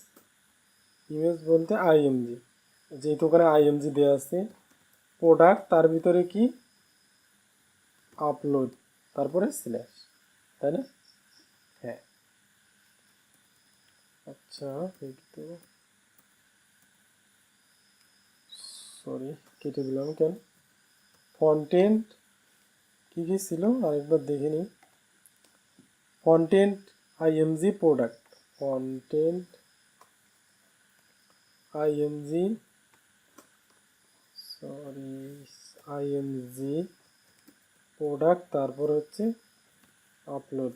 বলতে আইএমজি, যেহেতু ওখানে আইএমজি দেওয়া আছে, প্রোডাক্ট, তার ভিতরে কি আপলোড, তারপরে স্ল্যাশ, তাই না? হ্যাঁ, আচ্ছা, তো সরি কেটে দিলাম কেন, ফন্টেন্ট কি কি ছিল আরেকবার দেখে নিই, ফন্টেন্ট আইএমজি প্রোডাক্ট, ফন্টেন্ট আইএমজি আইএমজি প্রোডাক্ট, তারপর হচ্ছে আপলোড।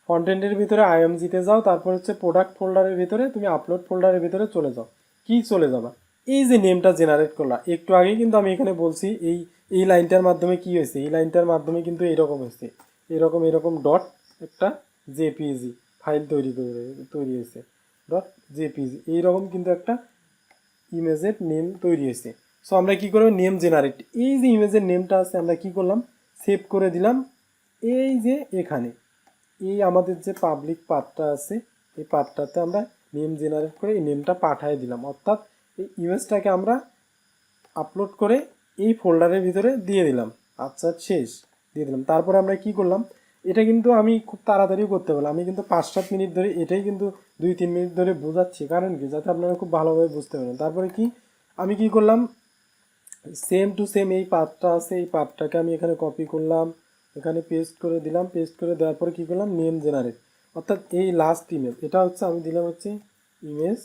কন্টেন্টের ভিতরে আইএমজিতে যাও, তারপর হচ্ছে প্রোডাক্ট ফোল্ডারের ভিতরে তুমি আপলোড ফোল্ডারের ভিতরে চলে যাও। কি চলে যাবা, এই যে নেমটা জেনারেট করলা একটু আগে কিন্তু আমি এখানে বলছি, এই লাইনটার মাধ্যমে কি হয়েছে, এই লাইনটার মাধ্যমে কিন্তু এরকম হয়েছে, এরকম ডট একটা জেপিজি ফাইল তৈরি হয়েছে, ডট জেপিজি, এইরকম কিন্তু একটা ইমেজের নেম তৈরি হয়েছে। সো আমরা কি করবো, নেম জেনারেট, এই যে ইমেজের নেমটা আছে আমরা কি করলাম, সেভ করে দিলাম। এই যে এখানে এই আমাদের যে পাবলিক পার্টটা আছে, এই পার্টটাতে আমরা নেম জেনারেট করে এই নেমটা পাঠিয়ে দিলাম, অর্থাৎ এই ইমেজটাকে আমরা আপলোড করে এই ফোল্ডারের ভিতরে দিয়ে দিলাম। আচ্ছা, শেষ, দিয়ে দিলাম। তারপরে আমরা কি করলাম, এটা কিন্তু আমি খুব তাড়াতাড়ি করতে পারলাম, আমি কিন্তু 5-7 মিনিট ধরে, এটাই কিন্তু 2-3 মিনিট ধরে বোঝাচ্ছি, কারণ কি, যাতে আপনারা খুব ভালোভাবে বুঝতে পারেন। তারপরে কি, আমি কি করলাম, সেম টু সেম এই পার্টটা আছে, এই পার্টটাকে আমি এখানে কপি করলাম, এখানে পেস্ট করে দিলাম, পেস্ট করে দেওয়ার পরে কী করলাম, নেম জেনারেট, অর্থাৎ এই লাস্ট ইমেজ, এটা হচ্ছে আমি দিলাম হচ্ছে ইমেজ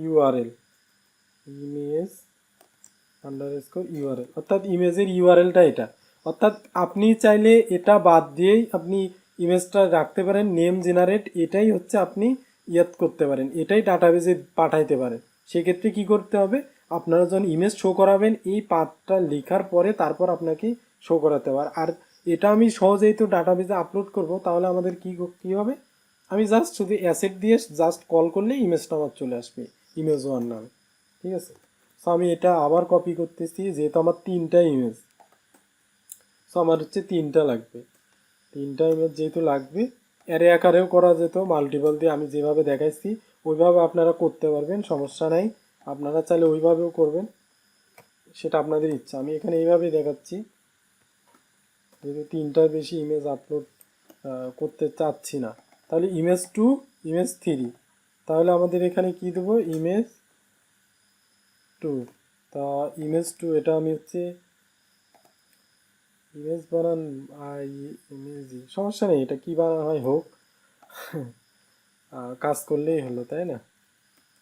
ইউআরএল, ইউআরএল, অর্থাৎ ইমেজের ইউআরএলটা এটা। অর্থাৎ আপনি চাইলে এটা বাদ দিয়েই আপনি ইমেজটা রাখতে পারেন, নেম জেনারেট, এটাই হচ্ছে আপনি ইয়াত করতে পারেন, এটাই ডাটাবেজে পাঠাইতে পারেন। সেক্ষেত্রে কি করতে হবে, আপনারা যখন ইমেজ শো করাবেন এই পাথটা লেখার পরে তারপর আপনাকে শো করাতে হবে। আর এটা আমি সহজেই তো ডাটাবেজে আপলোড করব, তাহলে আমাদের কি হবে, আমি জাস্ট শুধু অ্যাসেট দিয়ে জাস্ট কল করলে ইমেজটা আমার চলে আসবে ইমেজ ওয়ান নামে। ঠিক আছে, সো আমি এটা আবার কপি করতেছি, যেহেতু আমার 3টা ইমেজ, সো আমার হচ্ছে 3টা লাগবে। 3টা ইমেজ যেহেতু লাগবে, অ্যারে আকারেও করা যেত, মাল্টিপল দিয়ে আমি যেভাবে দেখাইছি ওইভাবে আপনারা করতে পারবেন, সমস্যা নাই। আপনারা চাইলে ওইভাবেও করবেন, সেটা আপনাদের ইচ্ছা। আমি এখানে এইভাবেই দেখাচ্ছি, যেহেতু 3টার বেশি ইমেজ আপলোড করতে চাচ্ছি না। তাহলে ইমেজ 2, ইমেজ 3, তাহলে আমাদের এখানে কি দেবো, ইমেজ 2। তা ইমেজ 2 এটা আমি হচ্ছে ইমেজ বানান ইমেজই, সমস্যা নেই, এটা কি বানান হয় হোক, কাজ করলেই হলো, তাই না?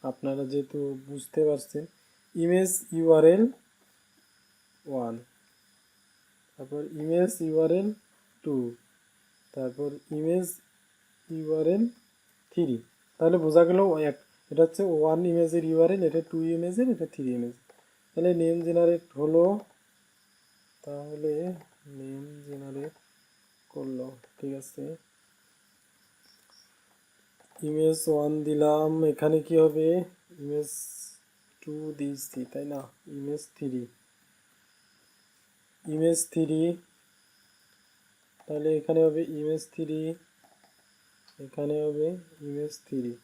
আপনারা যেহেতু বুঝতে পারছেন। ইমেজ ইউআরএল 1, তারপর ইমেজ ইউআরএল 2, তারপর ইমেজ ইউআরএল 3। তাহলে বোঝা গেল এটা হচ্ছে 1 ইমেজের ইউআরএল, এটা 2 ইমেজের, এটা 3 ইমেজ। তাহলে নেম জেনারেট হলো, তাহলে নেম জেনারেট করলো, ঠিক আছে। ইমেজ 1 দিলাম, এখানে কি হবে, ইমেজ 2 দিয়েছি তাই না, ইমেজ 3, ইমেজ 3, তাহলে এখানে হবে ইমেজ 3, এখানে হবে ইমেজ 3,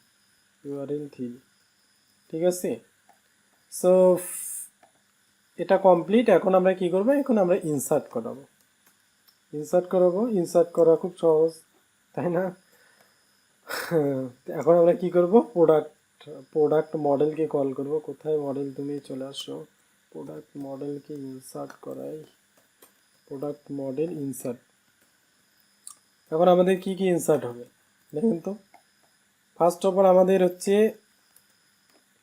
ইউআরএল 3। ঠিক আছে, সো এটা কমপ্লিট। এখন আমরা কি করব, এখন আমরা ইনসার্ট করাবো, ইনসার্ট করা খুব সহজ, তাই না? এখন আমরা কি করব, প্রোডাক্ট মডেলকে কল করব। কোথায় মডেল, তুমি চলে আসো, প্রোডাক্ট মডেলকে ইনসার্ট করাই, প্রোডাক্ট মডেল ইনসার্ট। এখন আমাদের কি কি ইনসার্ট হবে দেখেন তো। ফার্স্ট অফ অল আমাদের হচ্ছে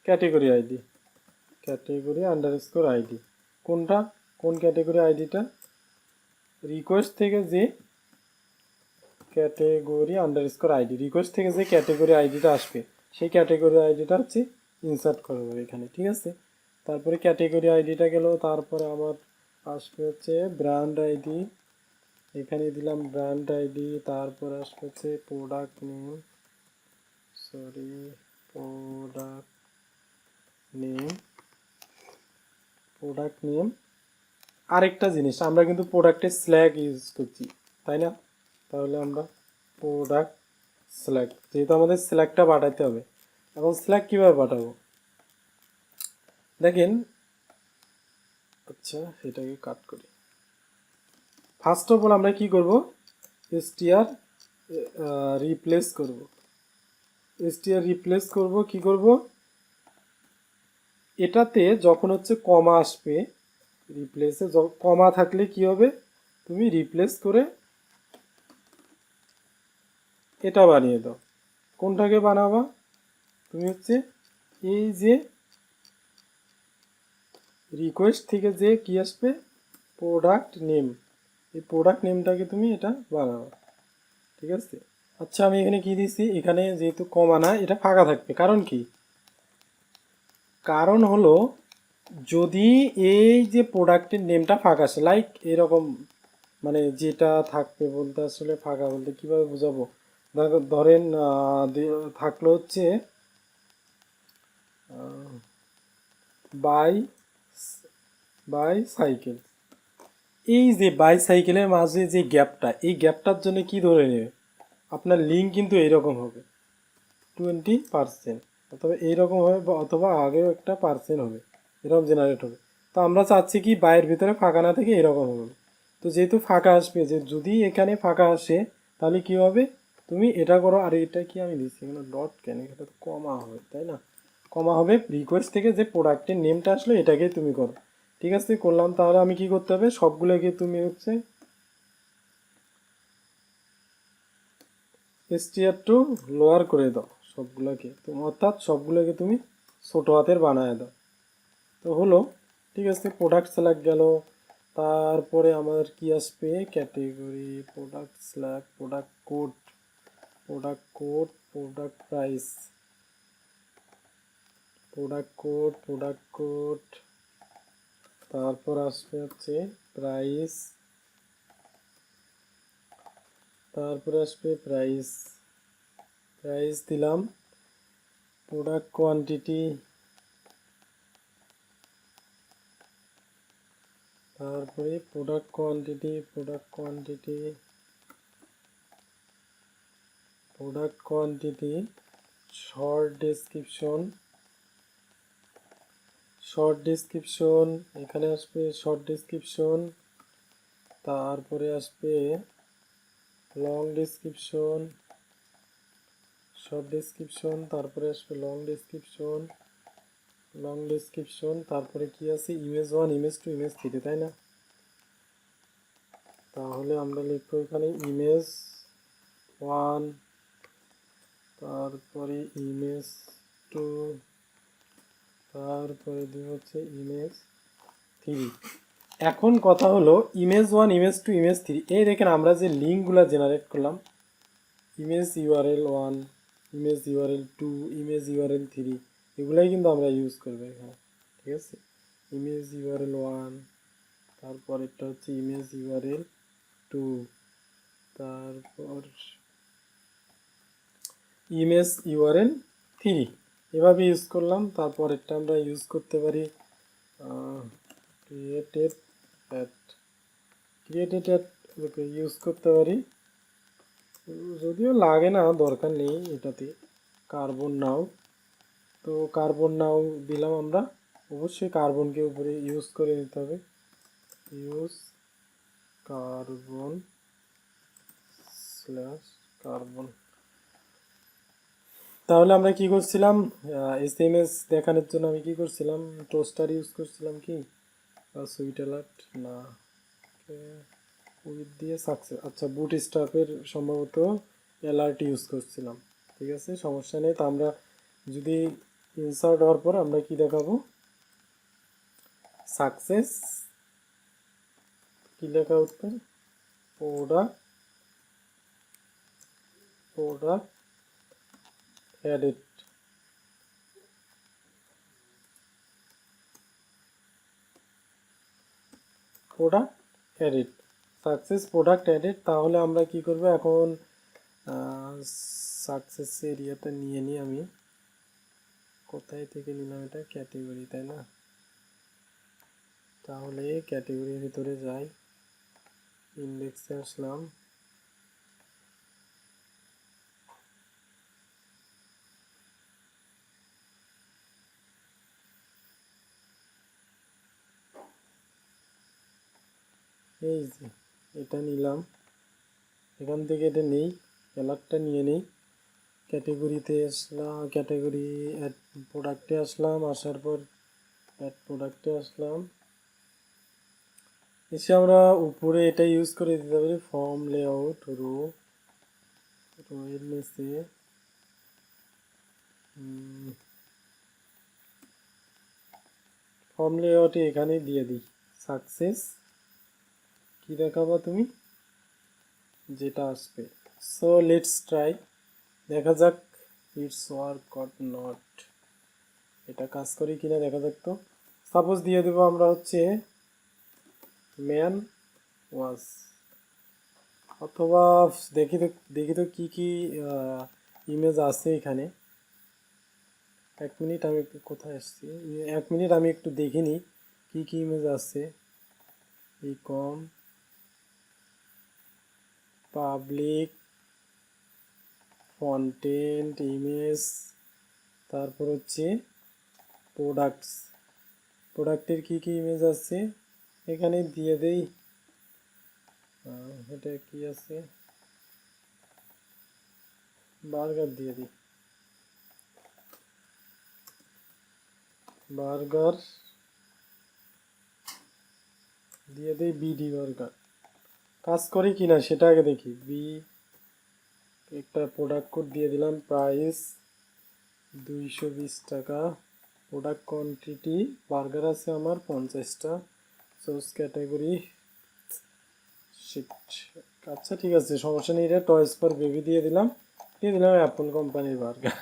category ID, category underscore ID, কোনটা, কোন ক্যাটেগরি আইডিটা, রিকোয়েস্ট থেকে যে ক্যাটেগরি আন্ডারস্কোর আইডি, রিকোয়েস্ট থেকে যে ক্যাটেগরি আইডিটা আসবে সেই ক্যাটেগরি আইডিটা হচ্ছে ইনসার্ট করবো এখানে। ঠিক আছে, তারপরে ক্যাটেগরি আইডিটা গেল, তারপরে আমার আসবে হচ্ছে ব্র্যান্ড আইডি, এখানে দিলাম ব্র্যান্ড আইডি, তারপরে আসবে হচ্ছে product name, sorry product name, product name. আরেকটা জিনিস, আমরা কিন্তু প্রোডাক্টের স্ল্যাগ ইউজ করছি, তাই না? তাহলে আমরা প্রোডাক্ট স্ল্যাগ, যেহেতু আমাদের স্ল্যাগটা পাঠাতে হবে। এখন স্ল্যাগ কীভাবে পাঠাবো দেখেন, আচ্ছা এটাকে কাট করি। ফার্স্ট অফ অল আমরা কি করব, এসটিআর রিপ্লেস করব, এসটিআর রিপ্লেস করব, কি করব, এটাতে যখন হচ্ছে কমা আসবে, রিপ্লেসে কমা থাকলে কি হবে, তুমি রিপ্লেস করে এটা বানিয়ে দাও। কোনটাকে বানাবা, তুমি হচ্ছে এই যে রিকোয়েস্ট থেকে যে কি আসবে, প্রোডাক্ট নেম, এই প্রোডাক্ট নেমটাকে তুমি এটা বানাবা। ঠিক আছে, আচ্ছা আমি এখানে কি দিচ্ছি, এখানে যেহেতু কমা না, এটা ফাঁকা থাকবে, কারণ কি, কারণ হলো যদি এই যে প্রোডাক্টের নেমটা ফাঁকা আসে, লাইক এরকম, মানে যেটা থাকবে বলতে আসলে ফাঁকা বলতে কিভাবে বোঝাবো, ধরেন থাকলো হচ্ছে বাই বাই সাইকেল, এই যে বাই সাইকেলের মাঝে যে গ্যাপটা, এই গ্যাপটার জন্য কি ধরে নেবে, আপনার লিঙ্ক কিন্তু এইরকম হবে 20%, অথবা এইরকম হবে, অথবা আগেও একটা পার্সেন্ট হবে, এরকম জেনারেট হবে। তো আমরা চাচ্ছি কি বাইরের ভিতরে ফাঁকা না থেকে এরকম হবে। তো যেহেতু ফাঁকা আসবে, যে যদি এখানে ফাঁকা আসে তাহলে কি হবে, তুমি এটা করো। আর এটা কি আমি দিচ্ছি এখানে ডট, কেন এটা তো কমা হবে, তাই না, কমা হবে, রিকোয়েস্ট থেকে যে প্রোডাক্টের নেমটা আসলো এটাকেই তুমি করো। ঠিক আছে, করলাম। তাহলে আমি কি করতে হবে, সবগুলোকে তুমি হচ্ছে এসটিআর টু লোয়ার করে দাও, সবগুলোকে তুমি, অর্থাৎ সবগুলোকে তুমি ছোটো হাতের বানায় দাও। তো হলো, ঠিক আছে, প্রোডাক্ট সিলেক্ট গেল। তারপরে আমার কি আসবে, category, product slug, product code, product code, product price, product code, তারপর আসবে হচ্ছে প্রাইস, তারপরে আসবে প্রাইস, প্রাইস দিলাম, প্রোডাক্ট কোয়ান্টিটি, তারপরে প্রোডাক্ট কোয়ান্টিটি, শর্ট ডেসক্রিপশন, এখানে আসবে শর্ট ডেসক্রিপশন, তারপরে আসবে লং ডেসক্রিপশন, শর্ট ডেসক্রিপশন, তারপরে আসবে লং ডেসক্রিপশন, তারপরে কি আছে ইমেজ 1, ইমেজ 2, ইমেজ 3, তাই না? তাহলে আমরা লিখবো এখানে ইমেজ 1, তারপরে ইমেজ 2, তারপরে দিব হচ্ছে ইমেজ 3। এখন কথা হলো ইমেজ 1, ইমেজ 2, ইমেজ 3, এই দেখেন আমরা যে লিঙ্কগুলো জেনারেট করলাম, image URL 1, image URL 2, image URL 3, এগুলাই কিন্তু আমরা ইউজ করবো এখানে, ঠিক আছে? ইমেজ ইউআরএল 1, তারপর এটা হচ্ছে ইমেজ ইউআরএল 2, তারপর ইমেজ ইউআরএল 3, এভাবে ইউজ করলাম। তারপর এটা আমরা ইউজ করতে পারি ক্রিয়েটেড অ্যাড ইউজ করতে পারি, যদিও লাগে না, দরকার নেই এটাতে। কার্বন নাও, তো কার্বন নাও দিলাম আমরা, অবশ্যই কার্বনকে উপরে ইউজ করে নিতে হবে, ইউজ কার্বন /কার্বন। তাহলে আমরা কি করছিলাম, এসএমএস দেখানোর জন্য আমি কি করছিলাম, টোস্টার ইউজ করছিলাম, কি সুইট অ্যালার্ট না উইথ দিয়ে সাকসেস, আচ্ছা বুট স্টাফের সম্ভবত অ্যালার্ট ইউজ করছিলাম, ঠিক আছে, সমস্যা নেই। তো আমরা যদি ইনসার্ট হওয়ার পর আমরা কি দেখাবো, সাকসেস, কি লেখা উঠবে, product added, success product added. তাহলে আমরা কি করব এখন, সাকসেস এরিয়াটা নিয়ে নিই আমি, কোথায় থেকে নিলাম এটা, ক্যাটেগরি, তাই না? তাহলে ক্যাটেগরির ভিতরে যাই, ইন্ডেক্সে আসলাম, এই যে এটা নিলাম, এখান থেকে এটা নেই, অ্যালার্টটা নিয়ে নেই, ক্যাটেগরিতে আসলাম, ক্যাটেগরি অ্যাড প্রোডাক্টে আসলাম, আসার পর অ্যাড প্রোডাক্টে আসলাম, এসে আমরা উপরে এটা ইউজ করে দিতে পারি, ফর্ম লেআউট, রো এর নিচে ফর্ম লেআউটে এখানে দিয়ে দিই সাকসেস, কি দেখাবো তুমি, যেটা আসবে। সো লেটস ট্রাই, দেখা যাক ইটস ওয়ার্ক অর নট, এটা কাজ করি কিনা দেখা যাক। তো সাপোজ দিয়ে দেবো আমরা হচ্ছে ম্যান ওয়াজ, অথবা দেখি তো কি কি ইমেজ আছে এখানে। 1 মিনিট, আমি একটু কোথায় আসছি, 1 মিনিট আমি একটু দেখে নিই কি কি ইমেজ আছে। কম পাবলিক, কন্টেন্ট, ইমেজ, তারপর হচ্ছে প্রোডাক্টের কি কি ইমেজ আছে এখানে দিয়ে দেই। এটা কি আছে, বার্গার দিয়ে দিই, বার্গার দিয়ে দেই, বিডি বার্গার, কাজ করে কিনা সেটা আগে দেখি। একটা প্রোডাক্ট কোড দিয়ে দিলাম, প্রাইস 220 টাকা, প্রোডাক্ট কোয়ান্টিটি, বার্গার আছে আমার 50টা, সোর্স ক্যাটাগরি শিট, আচ্ছা ঠিক আছে, সমস্যা নেই, এটা টয়েস ফর বেবি দিয়ে দিলাম, দিয়ে দিলাম অ্যাপল কোম্পানির বার্গার।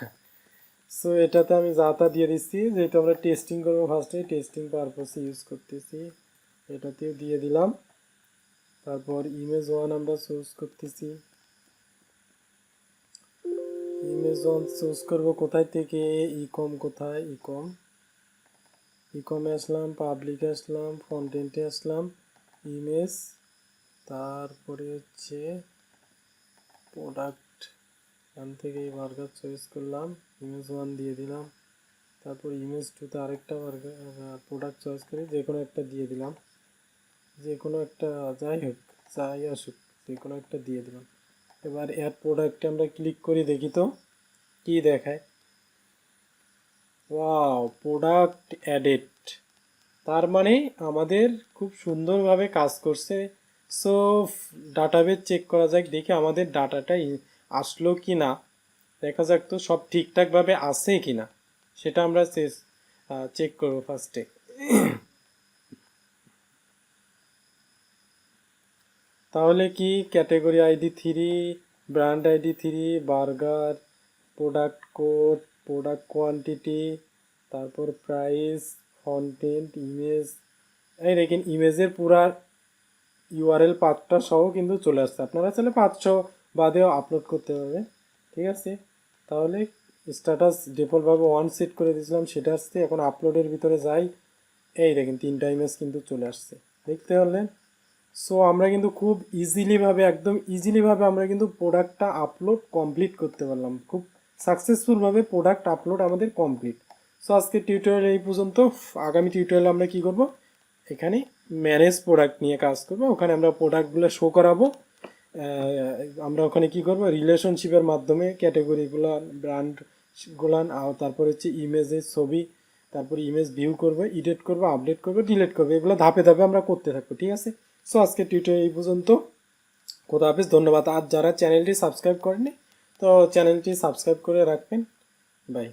সো এটাতে আমি যা তা দিয়ে দিচ্ছি, যেহেতু আমরা টেস্টিং করবো ফার্স্টে, টেস্টিং পারপসে ইউজ করতেছি, এটাতেও দিয়ে দিলাম। তারপর ইমেজ ওয়ান আমরা চুজ করতেছি, ইমেজ ওয়ান চুজ করবো কোথায় থেকে, ইকম কোথায়, ইকমে আসলাম, পাবলিকে আসলাম, কন্টেন্টে আসলাম, ইমেজ, তারপরে হচ্ছে প্রোডাক্ট, এখান থেকে এই বার্গার চয়েস করলাম, ইমেজ ওয়ান দিয়ে দিলাম। তারপর ইমেজ টুতে আরেকটা বার্গার প্রোডাক্ট চয়েস করে যে কোনো একটা দিয়ে দিলাম, যে কোনো একটা, যাই হোক যাই আসুক যে কোনো একটা দিয়ে দিলাম। এবার অ্যাড প্রোডাক্টে আমরা ক্লিক করি, দেখি তো কি দেখায়। ওয়াও, প্রোডাক্ট অ্যাডেড, তার মানে আমাদের খুব সুন্দরভাবে কাজ করছে। সো ডাটাবেস চেক করা যাক, দেখি আমাদের ডাটাটা আসলো কি না, দেখা যাক তো সব ঠিকঠাকভাবে আছে কি না, সেটা আমরা চেক করবো ফার্স্টে। তাহলে কি category ID 3, brand ID 3, burger, product code, product quantity, তারপর প্রাইস, কন্টেন্ট, ইমেজ, এই দেখেন ইমেজের পুরা ইউআরএল পাথটা সহ কিন্তু চলে আসছে। আপনারা চাইলে পাথ সহ বাদেও আপলোড করতে পারবেন, ঠিক আছে। তাহলে স্ট্যাটাস ডিফল্টভাবে 1 সেট করে দিয়েছিলাম, সেটা আসছে। এখন আপলোডের ভিতরে যাই, এই দেখেন 3টা ইমেজ কিন্তু চলে আসছে, দেখতে পারলেন। সো আমরা কিন্তু খুব ইজিলিভাবে, একদম ইজিলিভাবে আমরা কিন্তু প্রোডাক্টটা আপলোড কমপ্লিট করতে পারলাম, খুব সাকসেসফুলভাবে প্রোডাক্ট আপলোড আমাদের কমপ্লিট। সো আজকে টিউটোরিয়াল এই পর্যন্ত। আগামী টিউটোরিয়ালে আমরা কি করব, এখানে ম্যানেজ প্রোডাক্ট নিয়ে কাজ করব, ওখানে আমরা প্রোডাক্টগুলো শো করাবো। আমরা ওখানে কি করব, রিলেশনশিপের মাধ্যমে ক্যাটাগরিগুলো, ব্র্যান্ডগুলান, তারপর হচ্ছে ইমেজের ছবি, তারপর ইমেজ ভিউ করবো, এডিট করবো, আপডেট করবো, ডিলিট করবো, এগুলো ধাপে ধাপে আমরা করতে থাকবো, ঠিক আছে। সো আজকে টিউটোরিয়াল এই পর্যন্ত। খোদা হাফেজ, ধন্যবাদ। আর যারা চ্যানেলটি সাবস্ক্রাইব করেনি, তো চ্যানেলটি সাবস্ক্রাইব করে রাখবেন। বাই।